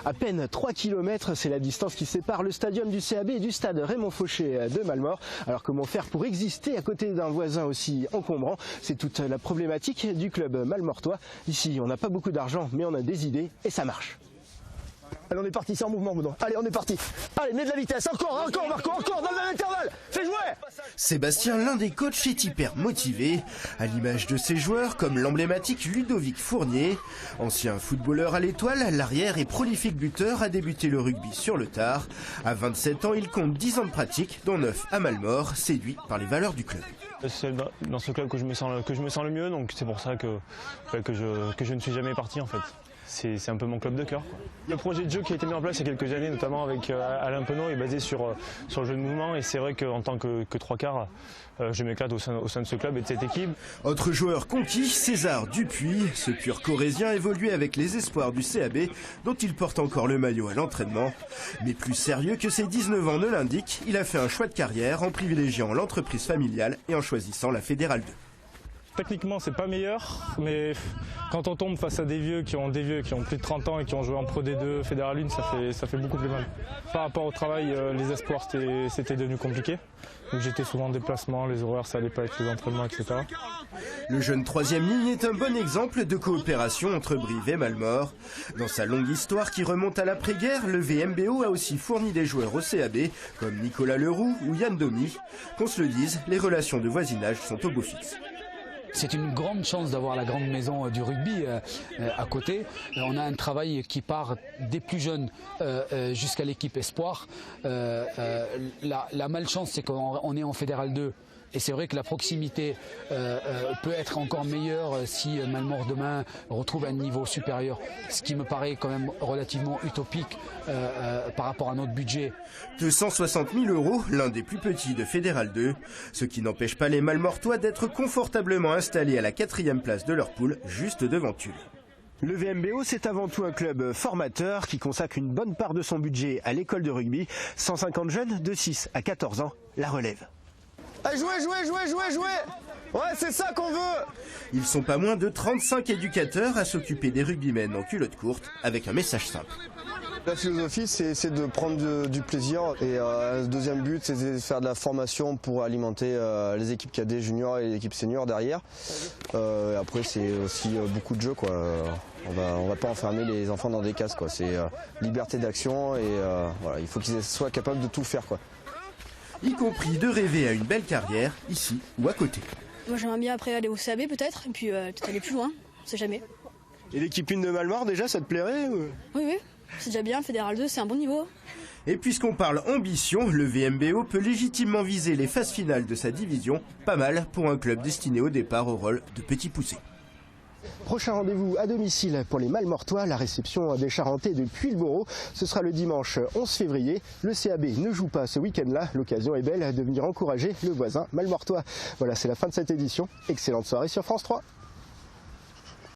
À peine 3 km, c'est la distance qui sépare le stadium du CAB et du stade Raymond Fauché de Mallemort. Alors comment faire pour exister à côté d'un voisin aussi encombrant? C'est toute la problématique du club mallemortois. Ici, on n'a pas beaucoup d'argent, mais on a des idées et ça marche. Allez, on est parti, c'est en mouvement, Boudon. Allez, on est parti. Allez, mets de la vitesse, encore, Marco, encore, dans le même intervalle. Fais jouer. Sébastien, l'un des coachs, est hyper motivé, à l'image de ses joueurs comme l'emblématique Ludovic Fournier. Ancien footballeur à l'Étoile, l'arrière et prolifique buteur a débuté le rugby sur le tard. À 27 ans, il compte 10 ans de pratique, dont 9 à Mallemort, séduit par les valeurs du club. C'est dans ce club que je me sens le mieux, donc c'est pour ça que je ne suis jamais parti en fait. C'est un peu mon club de cœur. Le projet de jeu qui a été mis en place il y a quelques années, notamment avec Alain Penaud, est basé sur le jeu de mouvement et c'est vrai qu'en tant que trois quarts, je m'éclate au sein de ce club et de cette équipe. Autre joueur conquis, César Dupuis. Ce pur corrézien évoluait avec les espoirs du CAB, dont il porte encore le maillot à l'entraînement. Mais plus sérieux que ses 19 ans ne l'indique, il a fait un choix de carrière en privilégiant l'entreprise familiale et en choisissant la Fédérale 2. Techniquement, c'est pas meilleur, mais quand on tombe face à des vieux qui ont plus de 30 ans et qui ont joué en Pro D2, Fédéral 1, ça fait beaucoup plus mal. Par rapport au travail, les espoirs, c'était devenu compliqué. Donc j'étais souvent en déplacement, les horaires, ça allait pas avec les entraînements, etc. Le jeune troisième ligne est un bon exemple de coopération entre Brive et Mallemort. Dans sa longue histoire qui remonte à l'après-guerre, le VMBO a aussi fourni des joueurs au CAB, comme Nicolas Leroux ou Yann Domi. Qu'on se le dise, les relations de voisinage sont au beau fixe. C'est une grande chance d'avoir la grande maison du rugby à côté. On a un travail qui part des plus jeunes jusqu'à l'équipe espoir. La malchance, c'est qu'on est en Fédéral 2. Et c'est vrai que la proximité peut être encore meilleure si Mallemort demain retrouve un niveau supérieur. Ce qui me paraît quand même relativement utopique par rapport à notre budget. 260 000 €, l'un des plus petits de Fédéral 2. Ce qui n'empêche pas les Mallemortois d'être confortablement installés à la 4e place de leur poule, juste devant Tulle. Le VMBO, c'est avant tout un club formateur qui consacre une bonne part de son budget à l'école de rugby. 150 jeunes de 6 à 14 ans, la relève. Allez, jouez. Ouais, c'est ça qu'on veut. Ils sont pas moins de 35 éducateurs à s'occuper des rugbymen en culotte courte avec un message simple. La philosophie, c'est de prendre du plaisir et le deuxième but, c'est de faire de la formation pour alimenter les équipes cadets juniors et l'équipe senior derrière. Après, c'est aussi beaucoup de jeux, quoi. On va pas enfermer les enfants dans des cases, quoi. C'est liberté d'action et voilà, il faut qu'ils soient capables de tout faire, quoi. Y compris de rêver à une belle carrière, ici ou à côté. Moi j'aimerais bien après aller au CAB peut-être, et puis peut-être aller plus loin, on sait jamais. Et l'équipe 1 de Mallemort déjà, ça te plairait ou... Oui, c'est déjà bien, Fédéral 2 c'est un bon niveau. Et puisqu'on parle ambition, le VMBO peut légitimement viser les phases finales de sa division, pas mal pour un club destiné au départ au rôle de petit poussé. Prochain rendez-vous à domicile pour les Mallemortois, la réception des Charentais de Puylleborough. Ce sera le dimanche 11 février. Le CAB ne joue pas ce week-end-là. L'occasion est belle de venir encourager le voisin mallemortois. Voilà, c'est la fin de cette édition. Excellente soirée sur France 3.